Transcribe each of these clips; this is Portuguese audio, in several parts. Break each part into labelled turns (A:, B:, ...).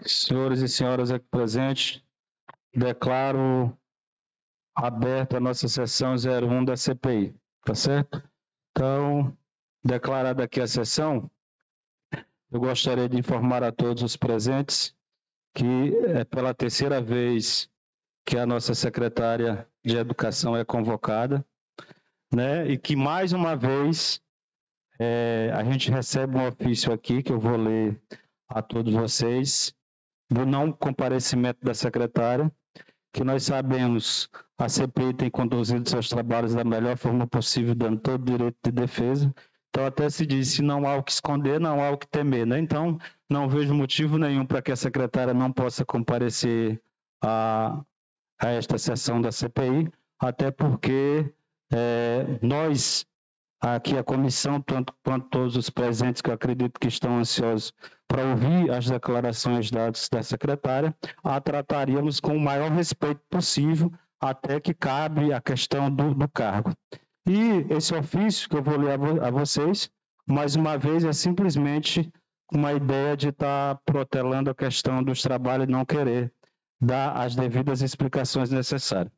A: Senhores e senhoras aqui presentes, declaro aberta a nossa sessão 01 da CPI, tá certo? Então, declarada aqui a sessão, eu gostaria de informar a todos os presentes que é pela terceira vez que a nossa secretária de Educação é convocada, né? E que mais uma vez a gente recebe um ofício aqui, que eu vou ler a todos vocês, do não comparecimento da secretária, que nós sabemos a CPI tem conduzido seus trabalhos da melhor forma possível, dando todo o direito de defesa. Então, até se diz, se não há o que esconder, não há o que temer, né? Então, não vejo motivo nenhum para que a secretária não possa comparecer a esta sessão da CPI, até porque nós, aqui a comissão, tanto quanto todos os presentes, que eu acredito que estão ansiosos para ouvir as declarações dadas da secretária, a trataríamos com o maior respeito possível, até que cabe a questão do cargo. E esse ofício que eu vou ler a vocês, mais uma vez, é simplesmente uma ideia de estar protelando a questão dos trabalhos e não querer dar as devidas explicações necessárias.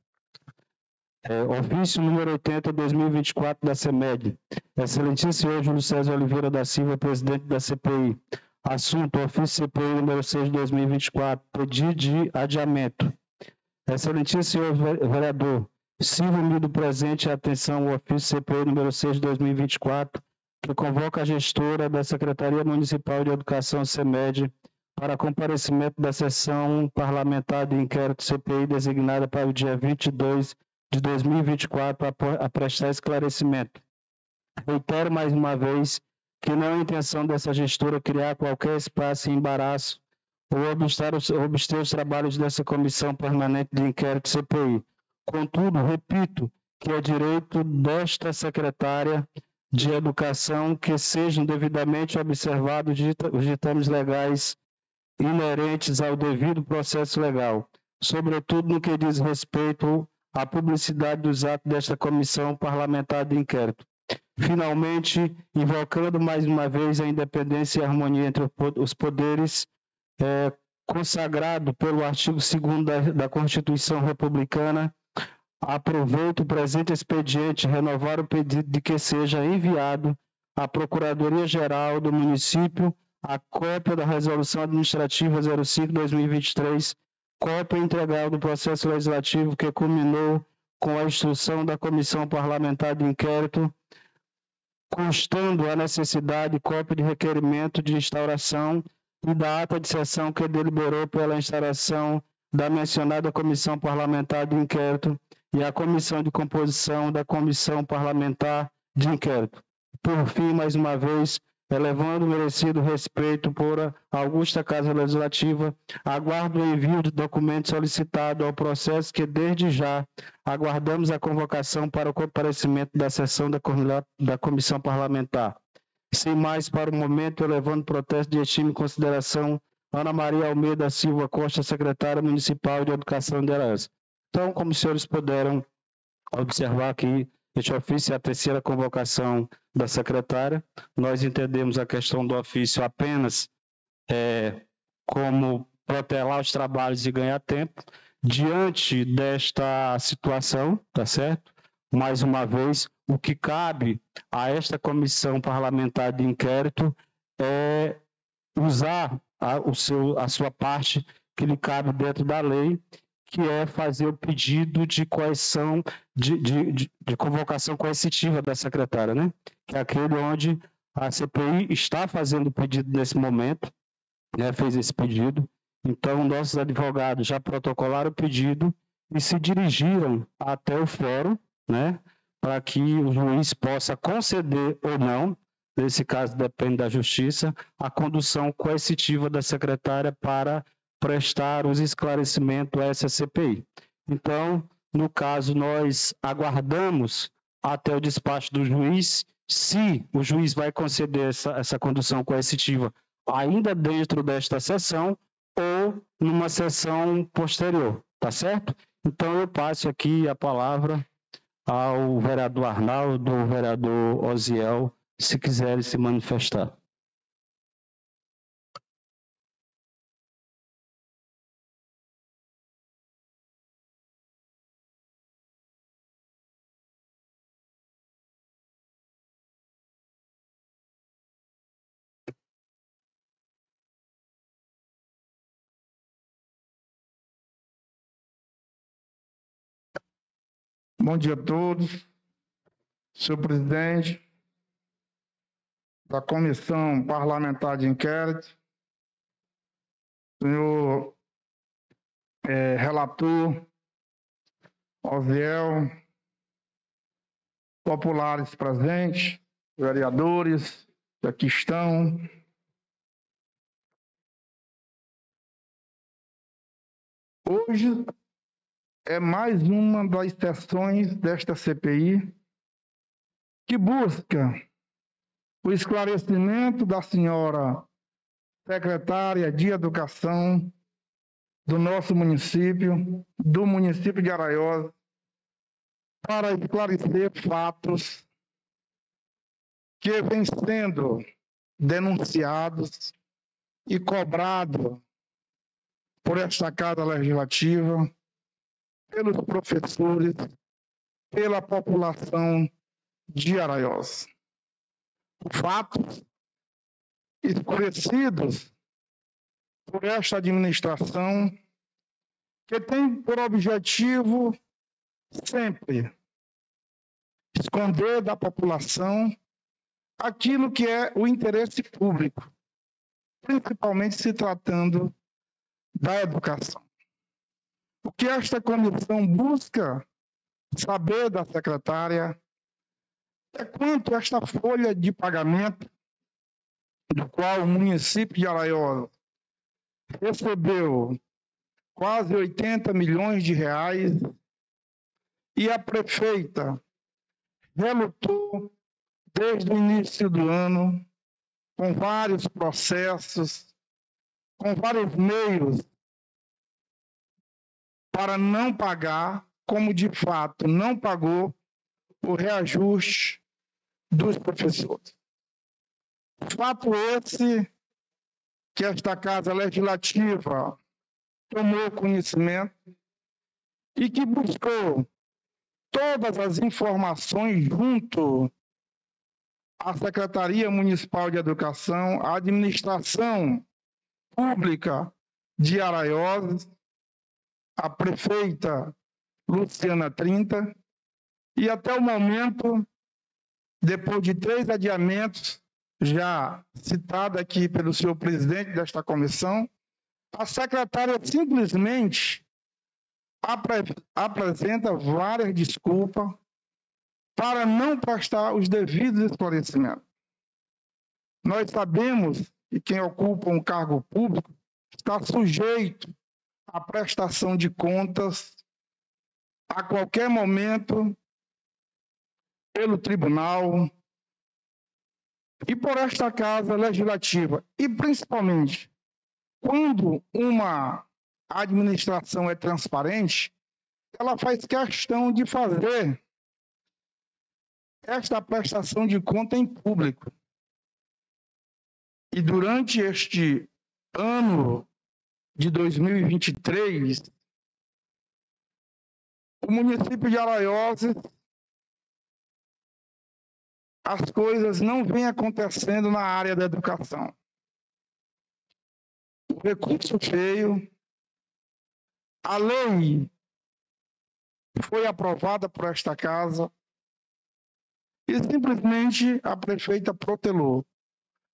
A: Ofício número 80, 2024 da CEMED. Excelentíssimo senhor Júlio César Oliveira da Silva, presidente da CPI. Assunto, ofício CPI número 6 de 2024, pedido de adiamento. Excelentíssimo senhor vereador, sirva-me do presente a atenção o ofício CPI número 6 de 2024, que convoca a gestora da Secretaria Municipal de Educação CEMED para comparecimento da sessão parlamentar de inquérito CPI designada para o dia 22 de 2024 a prestar esclarecimento. Reitero mais uma vez que não é a intenção dessa gestora criar qualquer espaço e embaraço ou obster os trabalhos dessa comissão permanente de inquérito CPI. Contudo, repito que é direito desta secretária de Educação que sejam devidamente observados os ditames legais inerentes ao devido processo legal, sobretudo no que diz respeito à publicidade dos atos desta comissão parlamentar de inquérito. Finalmente, invocando mais uma vez a independência e a harmonia entre os poderes, consagrado pelo artigo 2º da Constituição Republicana, aproveito o presente expediente renovar o pedido de que seja enviado à Procuradoria-Geral do município a cópia da Resolução Administrativa 05/2023, cópia integral do processo legislativo que culminou com a instrução da Comissão Parlamentar de Inquérito, constando a necessidade de cópia de requerimento de instauração e da ata de sessão que deliberou pela instauração da mencionada Comissão Parlamentar de Inquérito e a comissão de composição da Comissão Parlamentar de Inquérito. Por fim, mais uma vez, elevando o merecido respeito por a augusta Casa Legislativa, aguardo o envio do documento solicitado ao processo que, desde já, aguardamos a convocação para o comparecimento da sessão da Comissão Parlamentar. Sem mais, para o momento, elevando o protesto de estima e consideração, Ana Maria Almeida Silva Costa, secretária municipal de Educação de Araras. Então, como os senhores puderam observar aqui, este ofício é a terceira convocação da secretária. Nós entendemos a questão do ofício apenas como protelar os trabalhos e ganhar tempo. Diante desta situação, tá certo? Mais uma vez, o que cabe a esta comissão parlamentar de inquérito é usar a sua parte que lhe cabe dentro da lei, que é fazer o pedido de coerção, de convocação coercitiva da secretária, né? Que é aquele onde a CPI está fazendo o pedido nesse momento, né? Fez esse pedido. Então, nossos advogados já protocolaram o pedido e se dirigiram até o fórum, né? Para que o juiz possa conceder ou não, nesse caso depende da justiça, a condução coercitiva da secretária para prestar os esclarecimentos a essa CPI. Então, no caso, nós aguardamos até o despacho do juiz, se o juiz vai conceder essa condução coercitiva ainda dentro desta sessão ou numa sessão posterior, tá certo? Então, eu passo aqui a palavra ao vereador Arnaldo, ao vereador Osiel, se quiserem se manifestar.
B: Bom dia a todos. Senhor presidente da Comissão Parlamentar de Inquérito, senhor relator Osiel, populares presentes, vereadores que aqui estão. Hoje é mais uma das sessões desta CPI que busca o esclarecimento da senhora secretária de Educação do nosso município, do município de Araiosa, para esclarecer fatos que vêm sendo denunciados e cobrados por esta Casa Legislativa, pelos professores, pela população de Araiosa. Fatos esclarecidos por esta administração, que tem por objetivo sempre esconder da população aquilo que é o interesse público, principalmente se tratando da educação. O que esta comissão busca saber da secretária é quanto esta folha de pagamento, do qual o município de Araiosa recebeu quase 80 milhões de reais, e a prefeita relutou desde o início do ano, com vários processos, com vários meios, para não pagar, como de fato não pagou, o reajuste dos professores. Fato esse que esta Casa Legislativa tomou conhecimento e que buscou todas as informações junto à Secretaria Municipal de Educação, à Administração Pública de Araiosa, a prefeita Luciana Trinta, e até o momento, depois de 3 adiamentos, já citado aqui pelo senhor presidente desta comissão, a secretária simplesmente apresenta várias desculpas para não prestar os devidos esclarecimentos. Nós sabemos que quem ocupa um cargo público está sujeito à prestação de contas a qualquer momento pelo tribunal e por esta Casa Legislativa, e principalmente quando uma administração é transparente, ela faz questão de fazer esta prestação de conta em público. E durante este ano de 2023, o município de Araiosa, as coisas não vêm acontecendo na área da educação. O recurso veio, a lei foi aprovada por esta casa e simplesmente a prefeita protelou,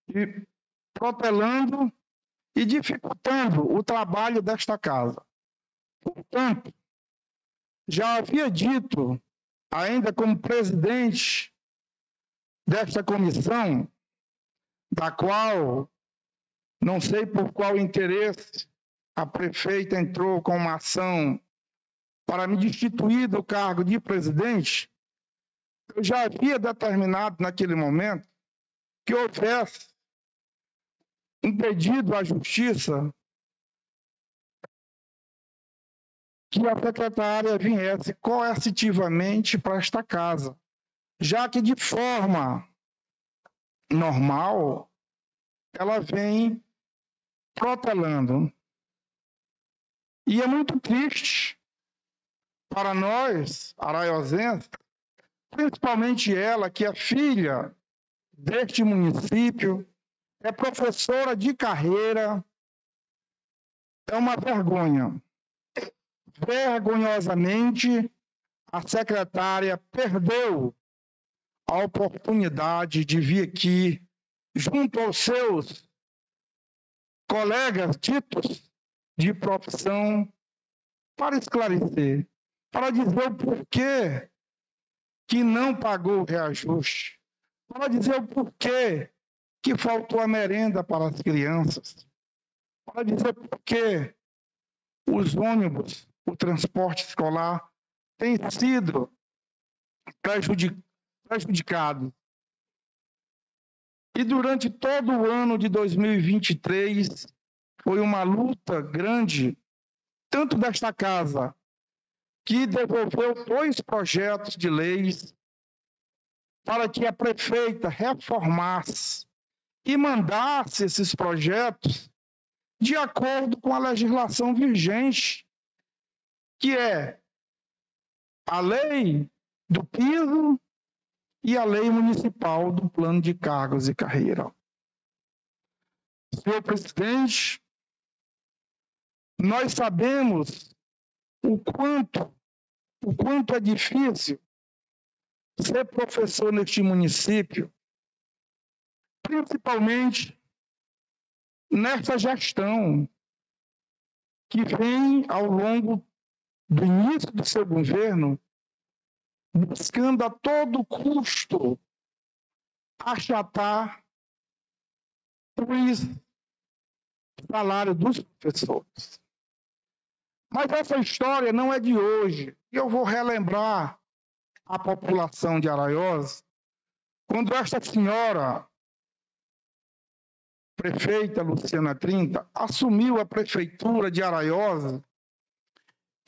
B: e protelando e dificultando o trabalho desta casa. Portanto, já havia dito, ainda como presidente desta comissão, da qual não sei por qual interesse a prefeita entrou com uma ação para me destituir do cargo de presidente, eu já havia determinado naquele momento que houvesse um pedido à Justiça que a secretária viesse coercitivamente para esta casa, já que de forma normal ela vem protelando. E é muito triste para nós, araiosenses, principalmente ela, que é filha deste município, é professora de carreira, é uma vergonha. Vergonhosamente, a secretária perdeu a oportunidade de vir aqui, junto aos seus colegas ditos de profissão, para esclarecer, para dizer o porquê que não pagou o reajuste, para dizer o porquê que faltou a merenda para as crianças, para dizer porquê os ônibus, o transporte escolar, têm sido prejudicados. E durante todo o ano de 2023, foi uma luta grande, tanto desta casa, que desenvolveu 2 projetos de leis para que a prefeita reformasse e mandasse esses projetos de acordo com a legislação vigente, que é a lei do piso e a lei municipal do plano de cargos e carreira. Senhor presidente, nós sabemos o quanto é difícil ser professor neste município, principalmente nessa gestão que vem ao longo do início do seu governo buscando a todo custo achatar o salário dos professores. Mas essa história não é de hoje. E eu vou relembrar a população de Araiosa quando esta senhora, prefeita Luciana Trinta, assumiu a prefeitura de Araiosa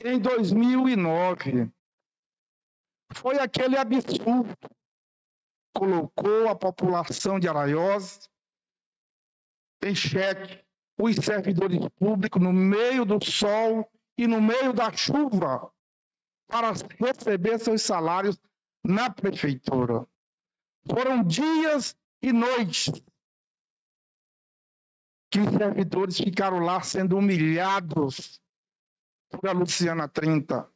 B: em 2009. Foi aquele absurdo. Colocou a população de Araiosa em xeque, os servidores públicos no meio do sol e no meio da chuva para receber seus salários na prefeitura. Foram dias e noites que os servidores ficaram lá sendo humilhados por a Luciana Trinta.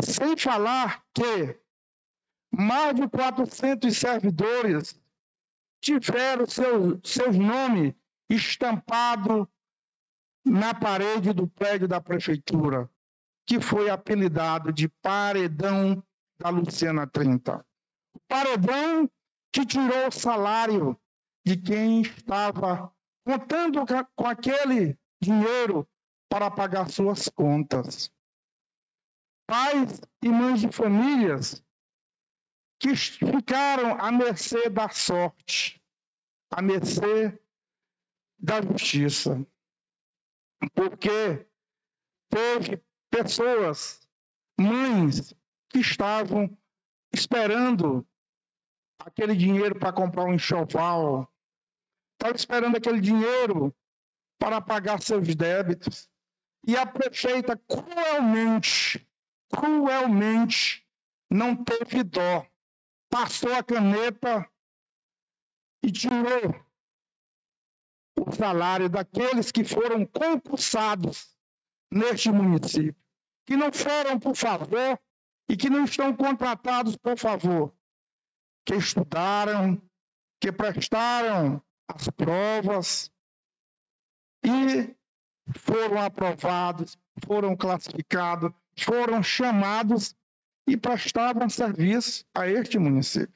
B: Sem falar que mais de 400 servidores tiveram seus nomes estampados na parede do prédio da prefeitura, que foi apelidado de paredão da Luciana Trinta. O paredão que tirou o salário de quem estava contando com aquele dinheiro para pagar suas contas. Pais e mães de famílias que ficaram à mercê da sorte, à mercê da justiça. Porque teve pessoas, mães, que estavam esperando aquele dinheiro para comprar um enxoval, estavam esperando aquele dinheiro para pagar seus débitos. E a prefeita cruelmente não teve dó. Passou a caneta e tirou o salário daqueles que foram concursados neste município, que não foram por favor e que não estão contratados por favor, que estudaram, que prestaram as provas e foram aprovados, foram classificados, foram chamados e prestavam serviço a este município.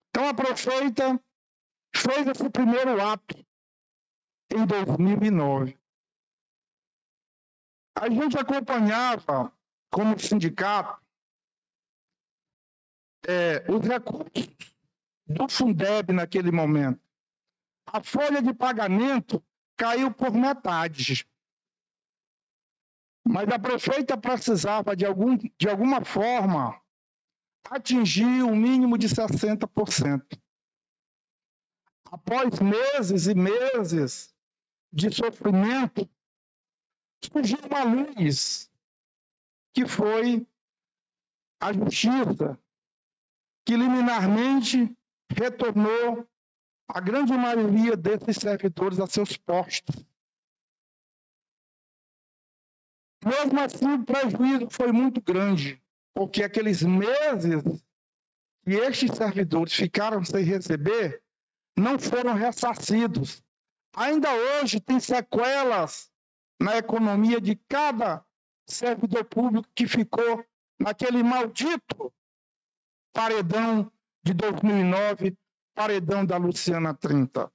B: Então a prefeita fez esse primeiro ato em 2009. A gente acompanhava, como sindicato, os recursos do Fundeb naquele momento. A folha de pagamento caiu por metade. Mas a prefeita precisava, de alguma forma, atingir um mínimo de 60%. Após meses e meses de sofrimento, surgiu uma luz, que foi a justiça, que liminarmente retornou a grande maioria desses servidores a seus postos. Mesmo assim, o prejuízo foi muito grande, porque aqueles meses que estes servidores ficaram sem receber não foram ressarcidos. Ainda hoje tem sequelas na economia de cada servidor público que ficou naquele maldito paredão de 2009, paredão da Luciana 30.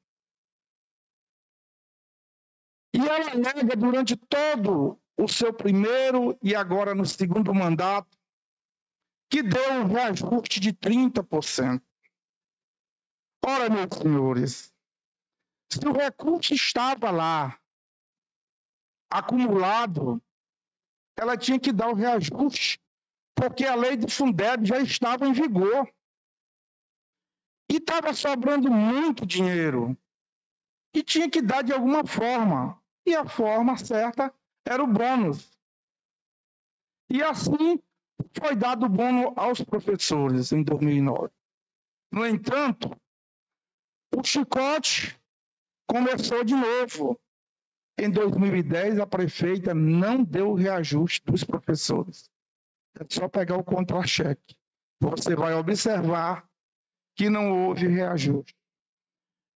B: E ela nega durante todo o seu primeiro e agora no segundo mandato que deu um reajuste de 30%. Ora, meus senhores, se o recurso estava lá, acumulado, ela tinha que dar o reajuste, porque a lei do Fundeb já estava em vigor. E estava sobrando muito dinheiro. E tinha que dar de alguma forma. E a forma certa era o bônus. E assim foi dado o bônus aos professores em 2009. No entanto, o chicote começou de novo. Em 2010, a prefeita não deu o reajuste dos professores. É só pegar o contra-cheque. Você vai observar que não houve reajuste.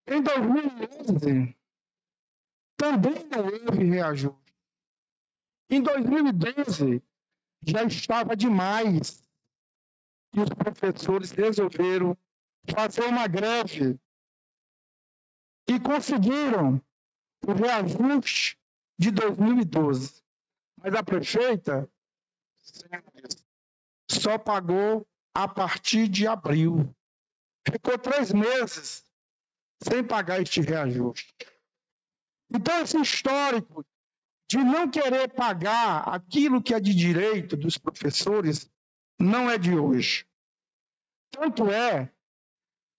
B: Em 2011, também não houve reajuste. Em 2012, já estava demais. E os professores resolveram fazer uma greve. E conseguiram o reajuste de 2012. Mas a prefeita só pagou a partir de abril. Ficou 3 meses sem pagar este reajuste. Então, esse histórico de não querer pagar aquilo que é de direito dos professores não é de hoje. Tanto é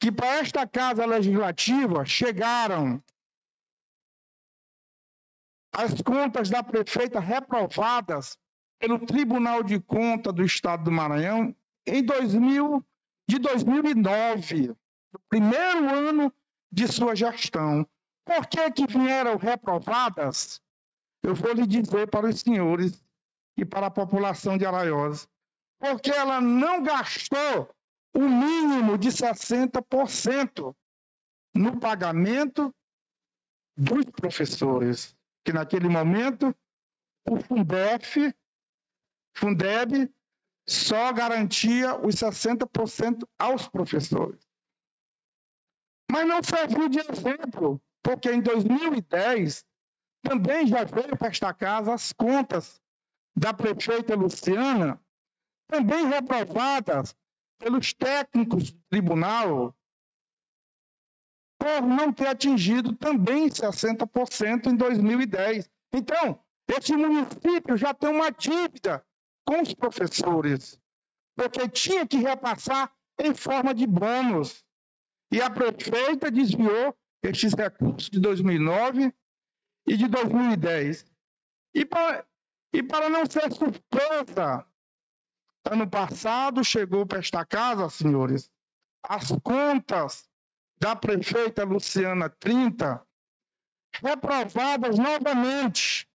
B: que para esta Casa Legislativa chegaram as contas da prefeita reprovadas pelo Tribunal de Contas do Estado do Maranhão de 2009, no primeiro ano de sua gestão. Por que vieram reprovadas? Eu vou lhe dizer para os senhores e para a população de Araiós. Porque ela não gastou o mínimo de 60% no pagamento dos professores. Que naquele momento o Fundeb só garantia os 60% aos professores. Mas não serviu de exemplo, porque em 2010 também já veio para esta casa as contas da prefeita Luciana, também reprovadas pelos técnicos do tribunal, por não ter atingido também 60% em 2010. Então, esse município já tem uma dívida com os professores, porque tinha que repassar em forma de bônus. E a prefeita desviou estes recursos de 2009 e de 2010. E para não ser surpresa, ano passado chegou para esta casa, senhores, as contas da prefeita Luciana 30, reprovadas novamente.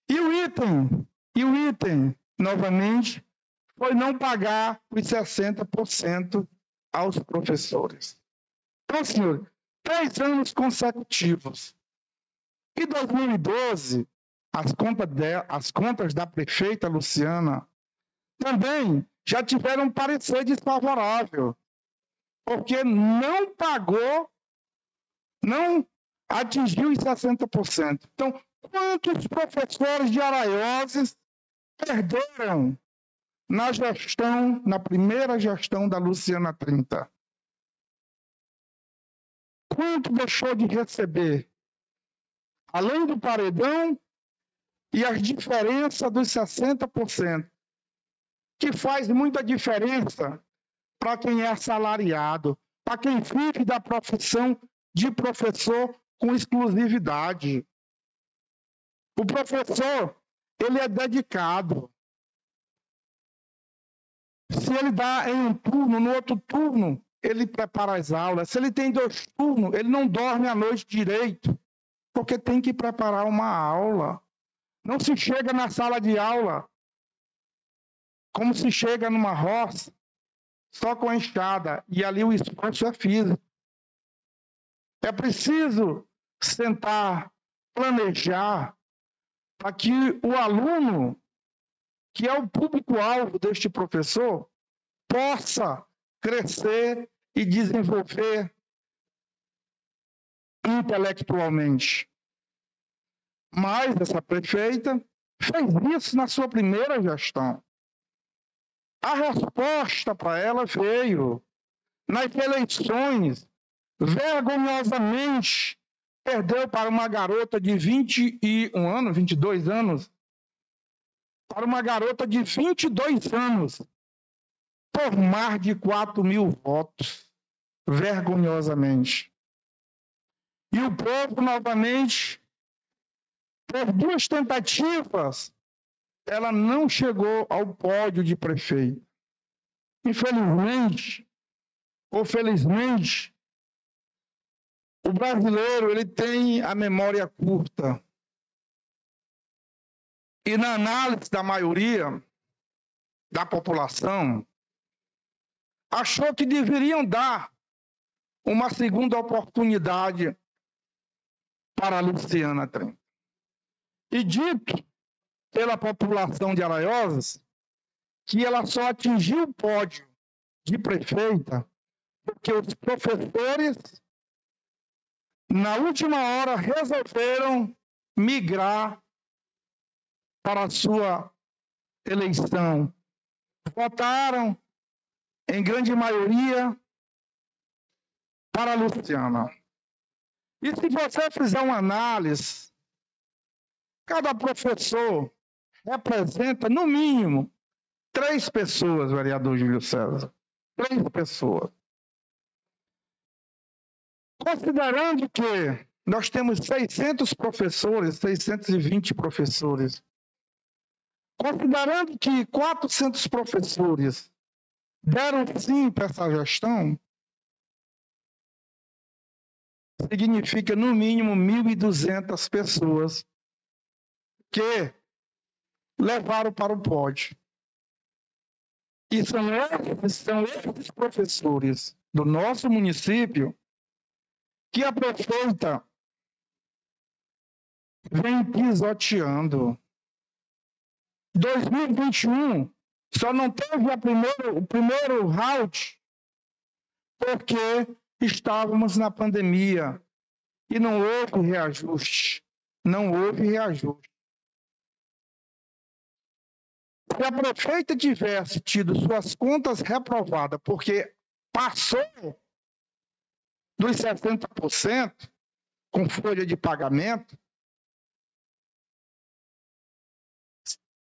B: E o item, novamente, foi não pagar os 60% aos professores. Então, senhor, 3 anos consecutivos. Em 2012, as contas da prefeita Luciana também já tiveram parecer desfavorável, porque não pagou, não atingiu os 60%. Então, quantos professores de Araioses perderam na primeira gestão da Luciana 30? Quanto deixou de receber? Além do paredão e as diferenças dos 60%, que faz muita diferença para quem é assalariado, para quem vive da profissão de professor com exclusividade. O professor, ele é dedicado. Se ele dá em um turno, no outro turno, ele prepara as aulas. Se ele tem 2 turnos, ele não dorme à noite direito, porque tem que preparar uma aula. Não se chega na sala de aula como se chega numa roça, só com a enxada, e ali o esforço é físico. É preciso sentar, planejar, para que o aluno, que é o público-alvo deste professor, possa crescer e desenvolver intelectualmente. Mas essa prefeita fez isso na sua primeira gestão. A resposta para ela veio nas eleições, vergonhosamente, perdeu para uma garota de 21 anos, 22 anos, para uma garota de 22 anos, por mais de 4.000 votos, vergonhosamente. E o povo, novamente, por 2 tentativas, ela não chegou ao pódio de prefeito. Infelizmente, ou felizmente, o brasileiro ele tem a memória curta. E na análise da maioria da população, achou que deveriam dar uma segunda oportunidade para a Luciana Trem. E dito pela população de Araiosas que ela só atingiu o pódio de prefeita porque os professores, na última hora, resolveram migrar para a sua eleição. Votaram, em grande maioria, para a Luciana. E se você fizer uma análise, cada professor representa, no mínimo, 3 pessoas, vereador Júlio César. 3 pessoas. Considerando que nós temos 600 professores, 620 professores, considerando que 400 professores deram sim para essa gestão, significa no mínimo 1.200 pessoas que levaram para o pódio. E são esses professores do nosso município que a prefeita vem pisoteando. 2021 só não teve o primeiro round porque estávamos na pandemia e não houve reajuste. Não houve reajuste. Se a prefeita tivesse tido suas contas reprovadas porque passou dos 60% com folha de pagamento,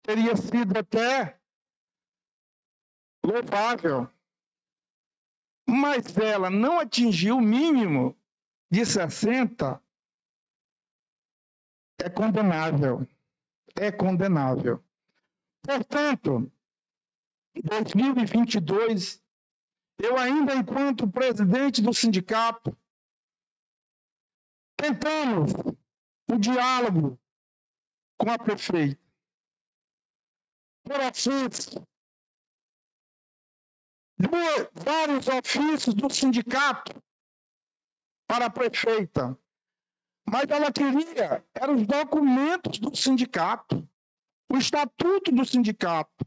B: teria sido até louvável. Mas ela não atingiu o mínimo de 60%, é condenável. É condenável. Portanto, em 2022, eu ainda, enquanto presidente do sindicato, tentamos o diálogo com a prefeita. Por ofício, vários ofícios do sindicato para a prefeita. Mas ela queria, eram os documentos do sindicato, o estatuto do sindicato.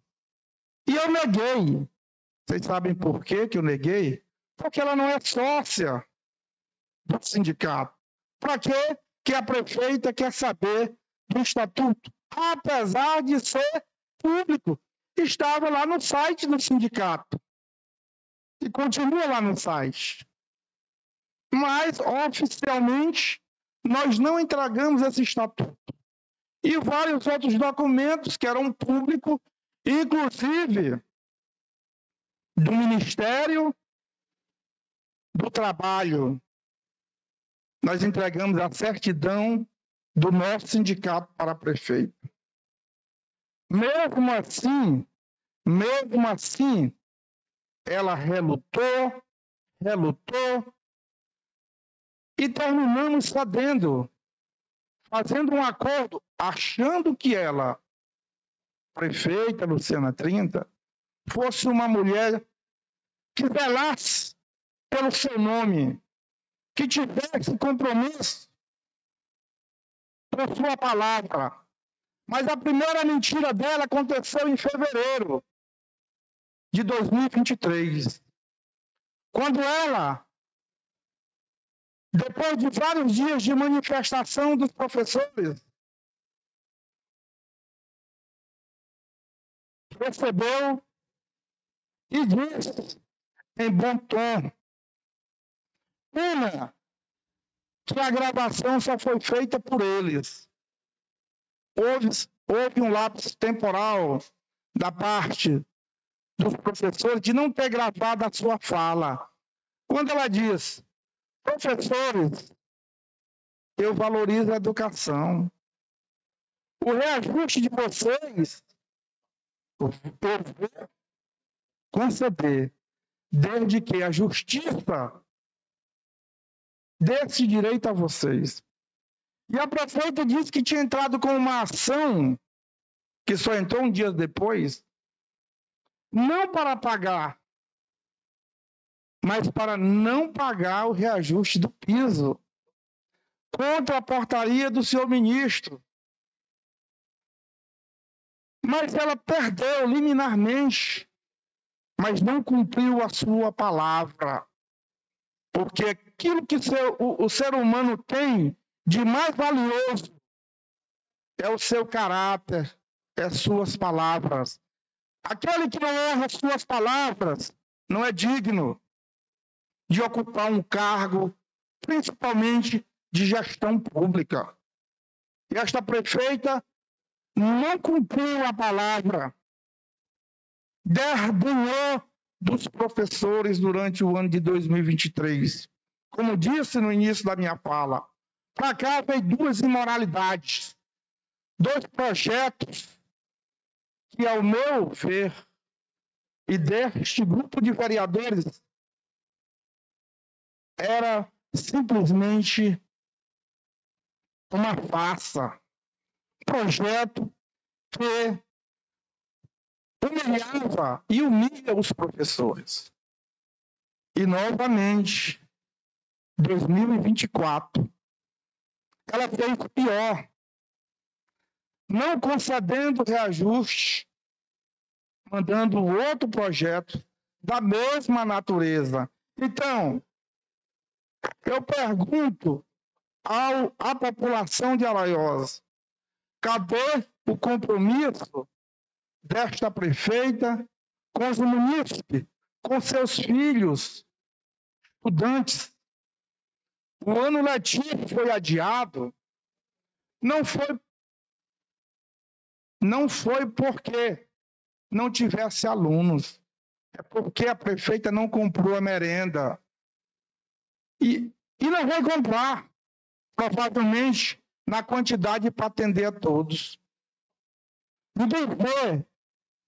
B: E eu neguei. Vocês sabem por quê que eu neguei? Porque ela não é sócia do sindicato. Para quê que a prefeita quer saber do estatuto? Apesar de ser público, estava lá no site do sindicato. E continua lá no site. Mas, oficialmente, nós não entregamos esse estatuto. E vários outros documentos que eram públicos, inclusive do Ministério do Trabalho. Nós entregamos a certidão do nosso sindicato para a prefeita. Mesmo assim, ela relutou, e terminamos cedendo. fazendo um acordo, achando que ela, prefeita Luciana Trinta, fosse uma mulher que zelasse pelo seu nome, que tivesse compromisso com sua palavra. Mas a primeira mentira dela aconteceu em fevereiro de 2023, quando ela, depois de vários dias de manifestação dos professores, recebeu e disse em bom tom: pena que a gravação só foi feita por eles. Houve um lapso temporal da parte dos professores de não ter gravado a sua fala. Quando ela diz: professores, eu valorizo a educação. O reajuste de vocês eu vou conceder, desde que a justiça dê esse direito a vocês. E a prefeita disse que tinha entrado com uma ação, que só entrou um dia depois, não para pagar, mas para não pagar o reajuste do piso, contra a portaria do senhor ministro. Mas ela perdeu liminarmente, mas não cumpriu a sua palavra. Porque aquilo que o ser humano tem de mais valioso é o seu caráter, é suas palavras. Aquele que não honra suas palavras não é digno de ocupar um cargo, principalmente de gestão pública. E esta prefeita não cumpriu a palavra, derrubou dos professores durante o ano de 2023. Como disse no início da minha fala, para cá veio duas imoralidades, dois projetos que, ao meu ver, e deste grupo de vereadores, era simplesmente uma farsa. Projeto que humilhava e humilha os professores. E, novamente, 2024, ela fez pior, não concedendo reajuste, mandando outro projeto da mesma natureza. Então, eu pergunto à população de Araiosa, cadê o compromisso desta prefeita com os munícipes, com seus filhos, estudantes? O ano letivo foi adiado, não foi porque não tivesse alunos, é porque a prefeita não comprou a merenda. E não vai comprar, provavelmente, na quantidade para atender a todos. Ninguém vê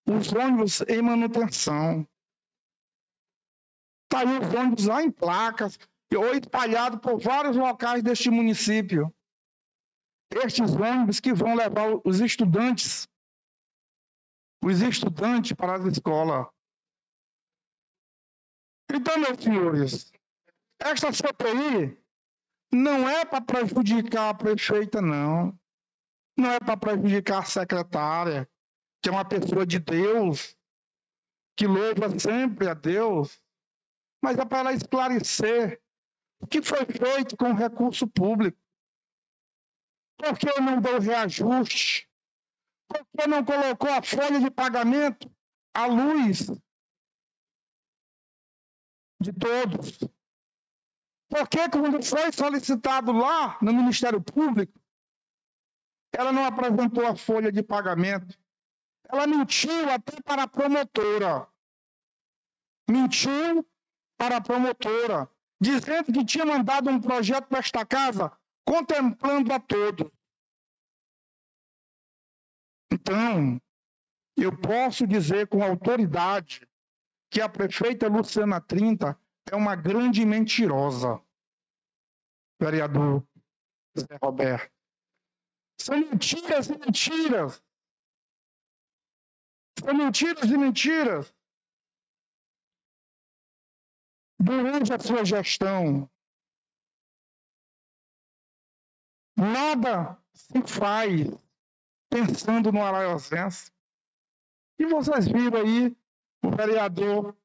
B: os ônibus em manutenção. Está aí os ônibus lá em placas, ou espalhados por vários locais deste município. Estes ônibus que vão levar os estudantes para as escolas. Então, meus senhores, esta CPI não é para prejudicar a prefeita, não. Não é para prejudicar a secretária, que é uma pessoa de Deus, que louva sempre a Deus, mas é para ela esclarecer o que foi feito com o recurso público. Por que não deu reajuste? Por que não colocou a folha de pagamento à luz de todos? Por que, quando foi solicitado lá no Ministério Público, ela não apresentou a folha de pagamento? Ela mentiu até para a promotora. Mentiu para a promotora, dizendo que tinha mandado um projeto para esta casa, contemplando a todos. Então, eu posso dizer com autoridade que a prefeita Luciana Trinta é uma grande mentirosa, vereador Zé Roberto. São mentiras e mentiras. São mentiras e mentiras. Durante a sua gestão, nada se faz pensando no araiossense. E vocês viram aí o vereador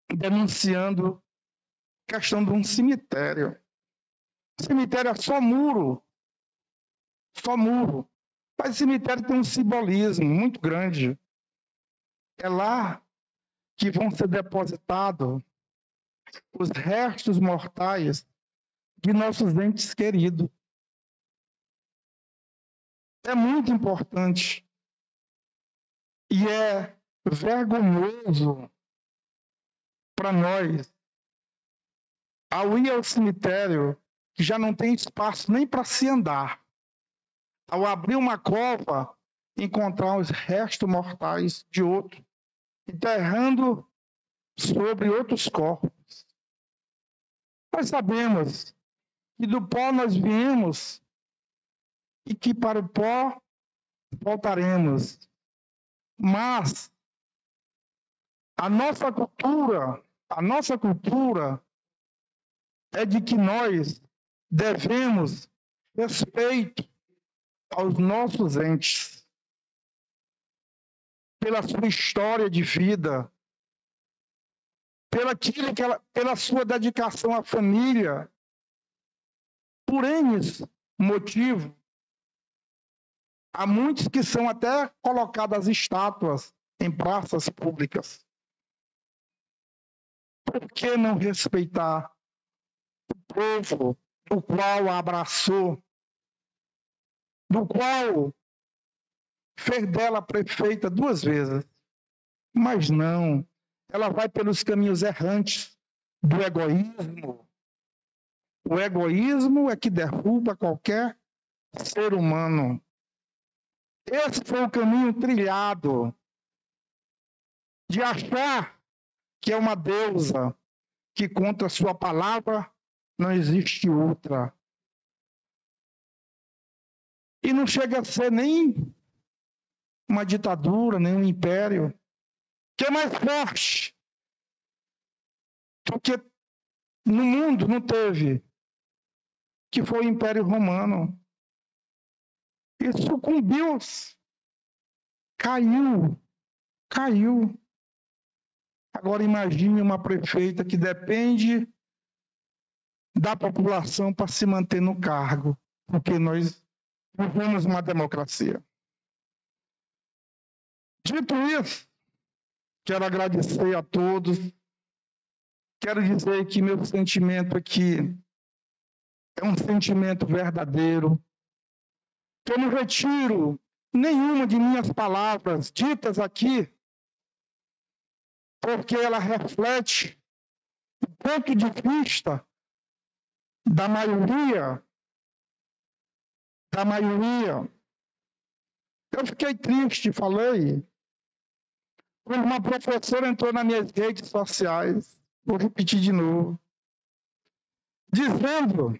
B: denunciando a questão de um cemitério. Cemitério é só muro. Só muro. Mas o cemitério tem um simbolismo muito grande. É lá que vão ser depositados os restos mortais de nossos entes queridos. É muito importante. E é vergonhoso para nós, ao ir ao cemitério, que já não tem espaço nem para se andar, ao abrir uma cova, encontrar os restos mortais de outro, enterrando sobre outros corpos. Nós sabemos que do pó nós viemos e que para o pó voltaremos. Mas a nossa cultura é de que nós devemos respeito aos nossos entes, pela sua história de vida, pela sua dedicação à família, por N motivo. Há muitos que são até colocadas estátuas em praças públicas. Por que não respeitar o povo do qual a abraçou, do qual fez dela prefeita 2 vezes? Mas não, ela vai pelos caminhos errantes do egoísmo. O egoísmo é que derruba qualquer ser humano. Esse foi o caminho trilhado de achar que é uma deusa, que contra a sua palavra não existe outra. E não chega a ser nem uma ditadura, nem um império, que é mais forte, porque no mundo não teve, que foi o Império Romano. E sucumbiu, caiu. Agora imagine uma prefeita que depende da população para se manter no cargo, porque nós vivemos uma democracia. Dito isso, quero agradecer a todos. Quero dizer que meu sentimento aqui é um sentimento verdadeiro. Eu não retiro nenhuma de minhas palavras ditas aqui, porque ela reflete o ponto de vista da maioria. Eu fiquei triste, falei, quando uma professora entrou nas minhas redes sociais, vou repetir de novo, dizendo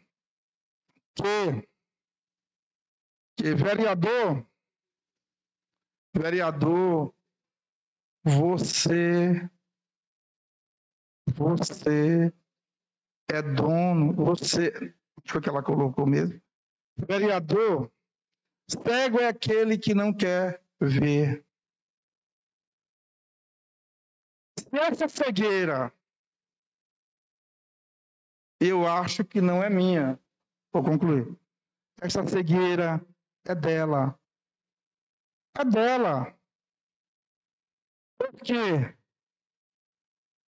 B: que vereador, você é dono, foi que ela colocou mesmo. Vereador, cego é aquele que não quer ver. Se essa cegueira, eu acho que não é minha, vou concluir. Essa cegueira é dela. É dela. Porque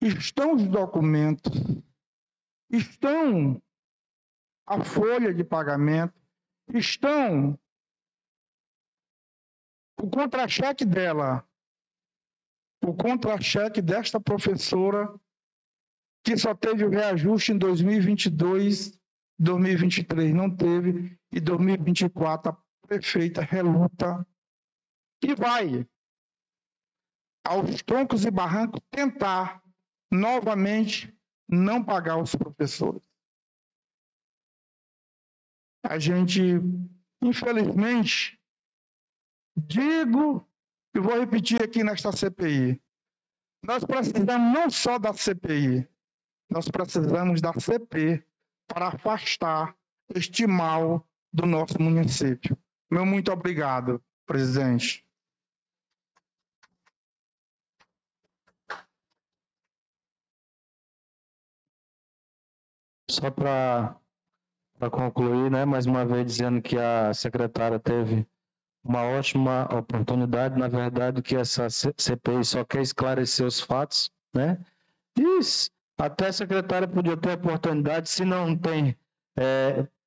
B: estão os documentos, estão a folha de pagamento, estão o contra-cheque dela, o contra-cheque desta professora que só teve o reajuste em 2022, 2023 não teve, e 2024 a prefeita reluta e vai aos troncos e barrancos tentar novamente não pagar os professores. A gente infelizmente, digo e vou repetir aqui nesta CPI, nós precisamos não só da CPI, nós precisamos da CP para afastar este mal do nosso município. Meu muito obrigado, presidente.
A: Só para concluir, né, mais uma vez dizendo que a secretária teve uma ótima oportunidade, na verdade, que essa CPI só quer esclarecer os fatos, né? Isso. Até a secretária podia ter a oportunidade, se não tem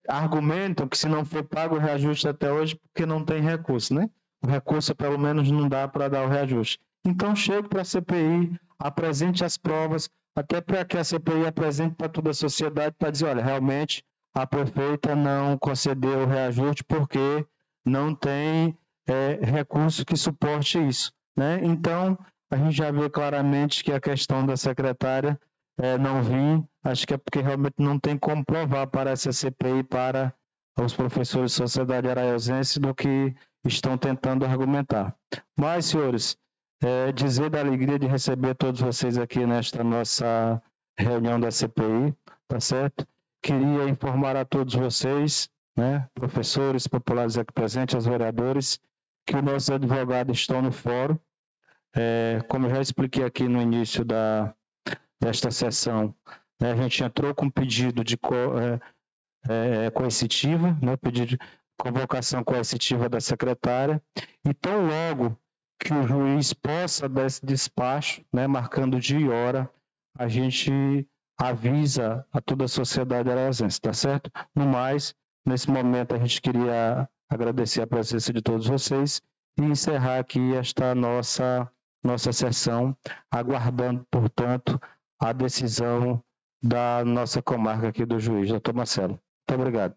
A: argumento, que se não for pago o reajuste até hoje, porque não tem recurso, né? O recurso, pelo menos, não dá para dar o reajuste. Então, chegue para a CPI, apresente as provas, até para que a CPI apresente para toda a sociedade, para dizer, olha, realmente a prefeita não concedeu o reajuste porque não tem recurso que suporte isso, né? Então, a gente já vê claramente que a questão da secretária não vir, acho que é porque realmente não tem como provar para essa CPI, para os professores de sociedade araiosense do que estão tentando argumentar. Mas, senhores, dizer da alegria de receber todos vocês aqui nesta nossa reunião da CPI, tá certo? Queria informar a todos vocês, né, professores, populares aqui presentes, aos vereadores, que os nossos advogados estão no fórum. Como eu já expliquei aqui no início desta sessão, né, a gente entrou com pedido de coercitiva, né, pedido de convocação coercitiva da secretária, e tão logo que o juiz possa dar esse despacho, né, marcando dia e hora, a gente avisa a toda a sociedade araiosense, tá certo? No mais, nesse momento a gente queria agradecer a presença de todos vocês e encerrar aqui esta nossa sessão, aguardando, portanto, a decisão da nossa comarca aqui do juiz, doutor Marcelo. Muito obrigado.